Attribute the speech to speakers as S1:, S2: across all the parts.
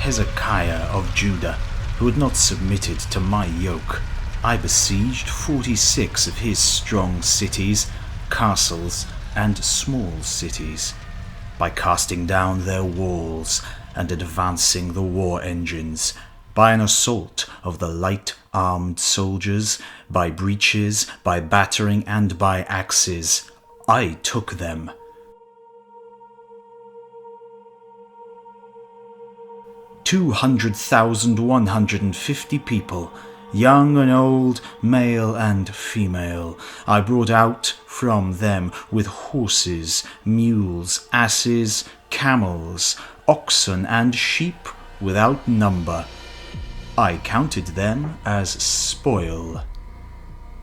S1: Hezekiah of Judah, who had not submitted to my yoke, I besieged 46 of his strong cities, castles, and small cities, by casting down their walls and advancing the war engines, by an assault of the light-armed soldiers, by breaches, by battering, and by axes. I took them. $200,150 people, young and old, male and female, I brought out from them with horses, mules, asses, camels, oxen, and sheep without number. I counted them as spoil.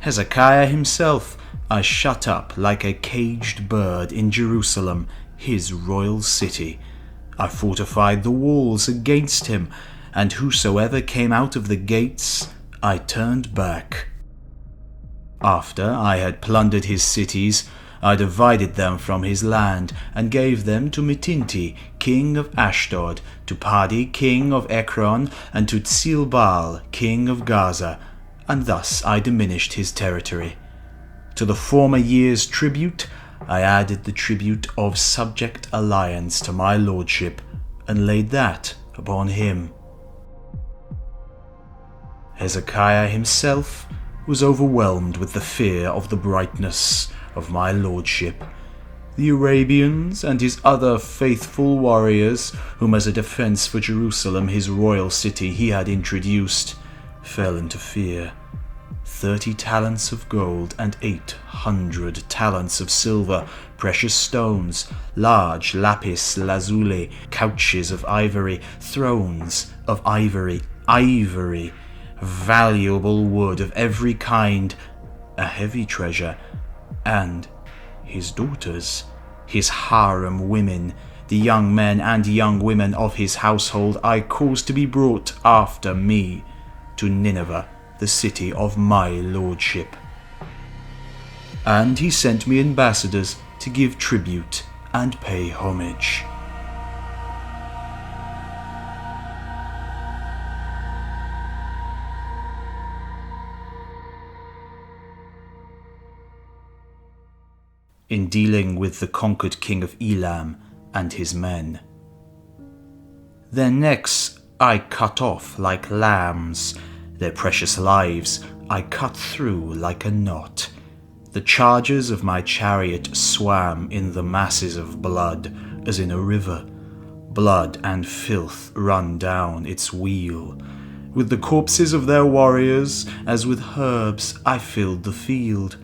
S1: Hezekiah himself I shut up like a caged bird in Jerusalem, his royal city. I fortified the walls against him, and whosoever came out of the gates, I turned back. After I had plundered his cities, I divided them from his land, and gave them to Mitinti, king of Ashdod, to Padi, king of Ekron, and to Tsilbal, king of Gaza, and thus I diminished his territory. To the former year's tribute, I added the tribute of subject alliance to my lordship, and laid that upon him. Hezekiah himself was overwhelmed with the fear of the brightness of my lordship. The Arabians and his other faithful warriors, whom as a defence for Jerusalem, his royal city, he had introduced, fell into fear. 30 talents of gold and 800 talents of silver, precious stones, large lapis lazuli, couches of ivory, thrones of ivory, valuable wood of every kind, a heavy treasure, and his daughters, his harem women, the young men and young women of his household, I caused to be brought after me to Nineveh, the city of my lordship. And he sent me ambassadors to give tribute and pay homage. In dealing with the conquered king of Elam and his men, their necks I cut off like lambs, their precious lives I cut through like a knot. The chargers of my chariot swam in the masses of blood as in a river. Blood and filth run down its wheel. With the corpses of their warriors, as with herbs, I filled the field.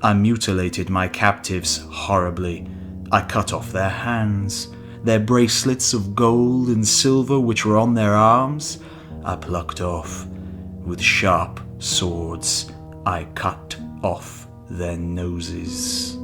S1: I mutilated my captives horribly. I cut off their hands. Their bracelets of gold and silver which were on their arms, I plucked off. With sharp swords, I cut off their noses.